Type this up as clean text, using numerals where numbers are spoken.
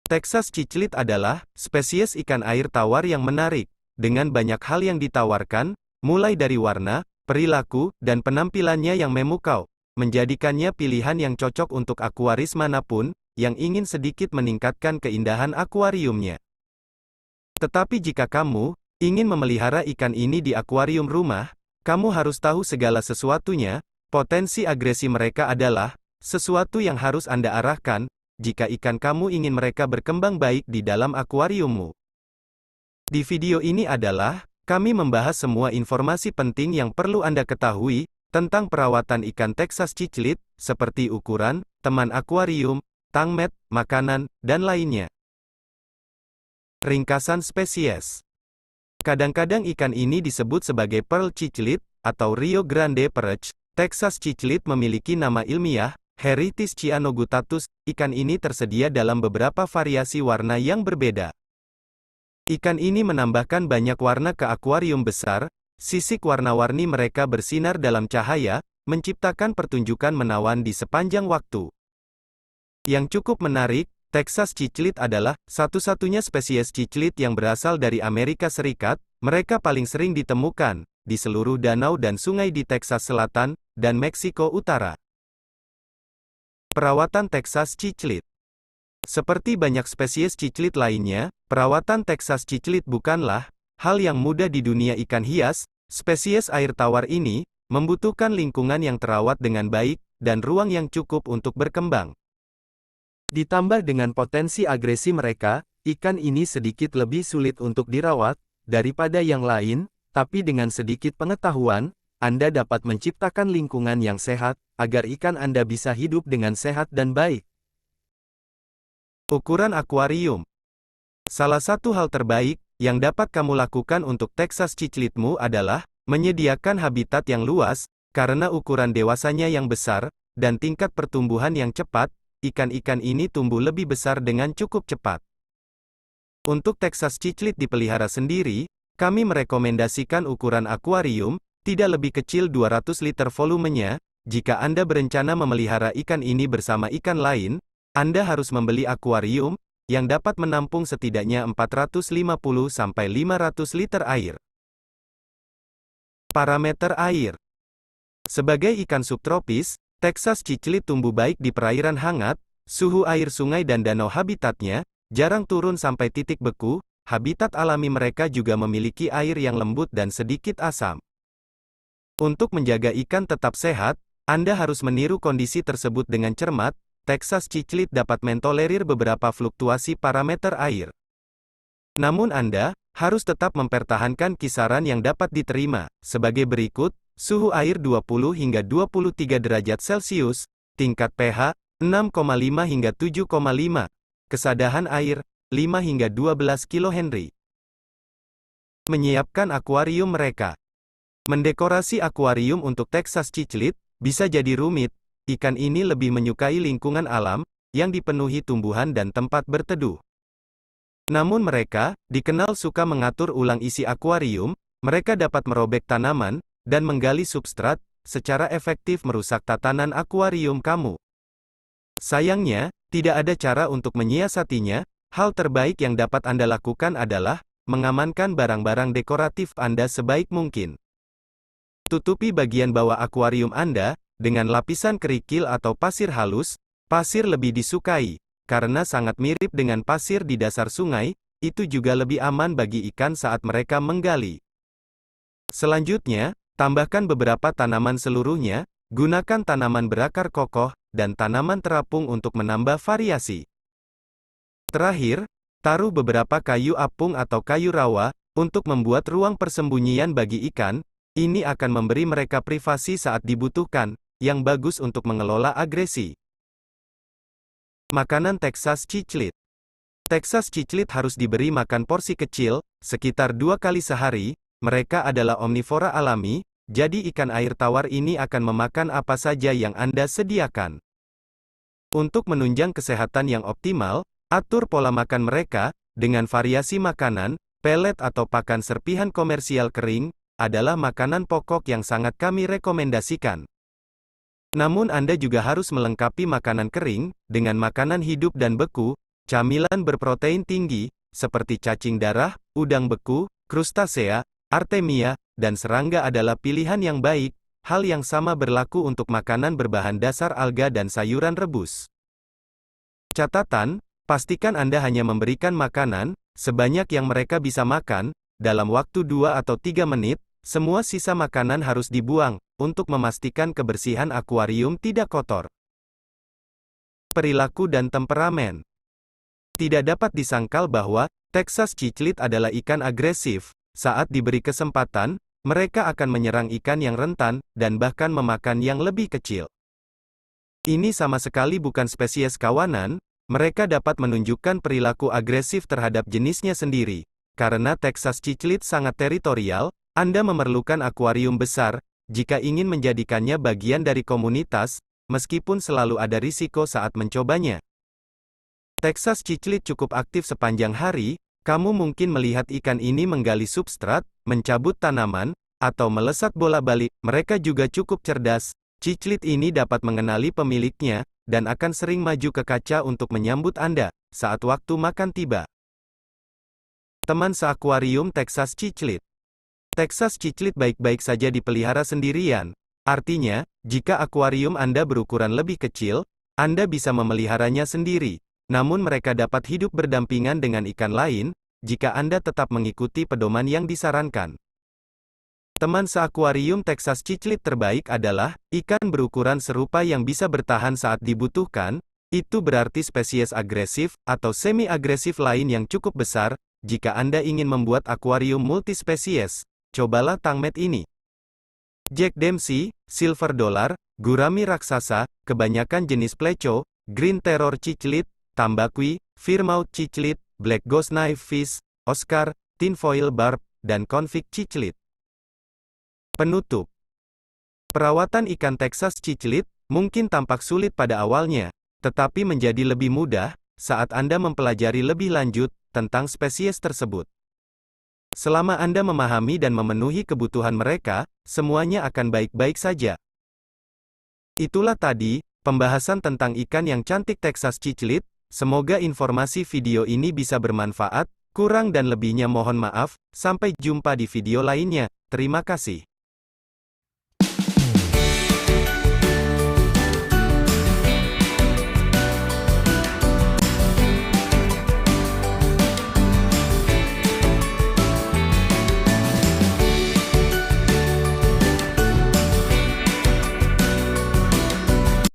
Texas cichlid adalah spesies ikan air tawar yang menarik, dengan banyak hal yang ditawarkan, mulai dari warna, perilaku, dan penampilannya yang memukau, menjadikannya pilihan yang cocok untuk akuaris manapun, yang ingin sedikit meningkatkan keindahan akuariumnya. Tetapi jika kamu ingin memelihara ikan ini di akuarium rumah, kamu harus tahu segala sesuatunya. Potensi agresi mereka adalah sesuatu yang harus Anda arahkan jika ikan kamu ingin mereka berkembang baik di dalam akuariummu. Di video ini kami membahas semua informasi penting yang perlu Anda ketahui tentang perawatan ikan Texas cichlid, seperti ukuran, teman akuarium, tang mat, makanan, dan lainnya. Ringkasan spesies. Kadang-kadang ikan ini disebut sebagai pearl cichlid, atau Rio Grande perch. Texas cichlid memiliki nama ilmiah, Heritis cyanogutatus. Ikan ini tersedia dalam beberapa variasi warna yang berbeda. Ikan ini menambahkan banyak warna ke akuarium besar. Sisik warna-warni mereka bersinar dalam cahaya, menciptakan pertunjukan menawan di sepanjang waktu. Yang cukup menarik, Texas cichlid adalah satu-satunya spesies cichlid yang berasal dari Amerika Serikat. Mereka paling sering ditemukan di seluruh danau dan sungai di Texas Selatan dan Meksiko Utara. Perawatan Texas cichlid. Seperti banyak spesies cichlid lainnya, perawatan Texas cichlid bukanlah hal yang mudah di dunia ikan hias. Spesies air tawar ini membutuhkan lingkungan yang terawat dengan baik dan ruang yang cukup untuk berkembang. Ditambah dengan potensi agresi mereka, ikan ini sedikit lebih sulit untuk dirawat daripada yang lain, tapi dengan sedikit pengetahuan, Anda dapat menciptakan lingkungan yang sehat agar ikan Anda bisa hidup dengan sehat dan baik. Ukuran akuarium. Salah satu hal terbaik yang dapat kamu lakukan untuk Texas cichlidmu adalah menyediakan habitat yang luas. Karena ukuran dewasanya yang besar dan tingkat pertumbuhan yang cepat, ikan-ikan ini tumbuh lebih besar dengan cukup cepat. Untuk Texas cichlid dipelihara sendiri, kami merekomendasikan ukuran akuarium tidak lebih kecil 200 liter volumenya. Jika Anda berencana memelihara ikan ini bersama ikan lain, Anda harus membeli akuarium yang dapat menampung setidaknya 450-500 liter air. Parameter air. Sebagai ikan subtropis, Texas cichlid tumbuh baik di perairan hangat. Suhu air sungai dan danau habitatnya jarang turun sampai titik beku. Habitat alami mereka juga memiliki air yang lembut dan sedikit asam. Untuk menjaga ikan tetap sehat, Anda harus meniru kondisi tersebut dengan cermat. Texas cichlid dapat mentolerir beberapa fluktuasi parameter air. Namun Anda harus tetap mempertahankan kisaran yang dapat diterima, sebagai berikut: suhu air 20 hingga 23 derajat Celcius, tingkat pH 6,5 hingga 7,5, kesadahan air 5 hingga 12 kHz. Menyiapkan akuarium mereka. Mendekorasi akuarium untuk Texas cichlid bisa jadi rumit. Ikan ini lebih menyukai lingkungan alam yang dipenuhi tumbuhan dan tempat berteduh. Namun mereka dikenal suka mengatur ulang isi akuarium. Mereka dapat merobek tanaman dan menggali substrat, secara efektif merusak tatanan akuarium kamu. Sayangnya, tidak ada cara untuk menyiasatinya. Hal terbaik yang dapat Anda lakukan adalah mengamankan barang-barang dekoratif Anda sebaik mungkin. Tutupi bagian bawah akuarium Anda dengan lapisan kerikil atau pasir halus. Pasir lebih disukai karena sangat mirip dengan pasir di dasar sungai. Itu juga lebih aman bagi ikan saat mereka menggali. Selanjutnya, tambahkan beberapa tanaman seluruhnya. Gunakan tanaman berakar kokoh dan tanaman terapung untuk menambah variasi. Terakhir, taruh beberapa kayu apung atau kayu rawa untuk membuat ruang persembunyian bagi ikan. Ini akan memberi mereka privasi saat dibutuhkan, yang bagus untuk mengelola agresi. Makanan Texas cichlid. Texas cichlid harus diberi makan porsi kecil, sekitar 2 kali sehari. Mereka adalah omnivora alami, jadi ikan air tawar ini akan memakan apa saja yang Anda sediakan. Untuk menunjang kesehatan yang optimal, atur pola makan mereka dengan variasi makanan. Pelet atau pakan serpihan komersial kering adalah makanan pokok yang sangat kami rekomendasikan. Namun Anda juga harus melengkapi makanan kering dengan makanan hidup dan beku. Camilan berprotein tinggi, seperti cacing darah, udang beku, krustasea, artemia, dan serangga adalah pilihan yang baik. Hal yang sama berlaku untuk makanan berbahan dasar alga dan sayuran rebus. Catatan, pastikan Anda hanya memberikan makanan, sebanyak yang mereka bisa makan, dalam waktu 2 atau 3 menit, semua sisa makanan harus dibuang, untuk memastikan kebersihan akuarium tidak kotor. Perilaku dan temperamen. Tidak dapat disangkal bahwa Texas cichlid adalah ikan agresif. Saat diberi kesempatan, mereka akan menyerang ikan yang rentan, dan bahkan memakan yang lebih kecil. Ini sama sekali bukan spesies kawanan, mereka dapat menunjukkan perilaku agresif terhadap jenisnya sendiri. Karena Texas cichlid sangat teritorial, Anda memerlukan akuarium besar, jika ingin menjadikannya bagian dari komunitas, meskipun selalu ada risiko saat mencobanya. Texas cichlid cukup aktif sepanjang hari. Kamu mungkin melihat ikan ini menggali substrat, mencabut tanaman, atau melesat bola-balik. Mereka juga cukup cerdas. Cichlid ini dapat mengenali pemiliknya, dan akan sering maju ke kaca untuk menyambut Anda, saat waktu makan tiba. Teman seakuarium Texas cichlid. Texas cichlid baik-baik saja dipelihara sendirian. Artinya, jika akuarium Anda berukuran lebih kecil, Anda bisa memeliharanya sendiri. Namun mereka dapat hidup berdampingan dengan ikan lain, jika Anda tetap mengikuti pedoman yang disarankan. Teman seakuarium Texas cichlid terbaik adalah ikan berukuran serupa yang bisa bertahan saat dibutuhkan. Itu berarti spesies agresif atau semi-agresif lain yang cukup besar. Jika Anda ingin membuat akuarium multispesies, cobalah tangmet ini. Jack Dempsey, Silver Dollar, gurami raksasa, kebanyakan jenis pleco, green terror cichlid, tambaqui, firmouth cichlid, black ghost knife fish, Oscar, tinfoil barb, dan convict cichlid. Penutup. Perawatan ikan Texas cichlid mungkin tampak sulit pada awalnya, tetapi menjadi lebih mudah saat Anda mempelajari lebih lanjut tentang spesies tersebut. Selama Anda memahami dan memenuhi kebutuhan mereka, semuanya akan baik-baik saja. Itulah tadi pembahasan tentang ikan yang cantik Texas cichlid. Semoga informasi video ini bisa bermanfaat. Kurang dan lebihnya mohon maaf. Sampai jumpa di video lainnya. Terima kasih.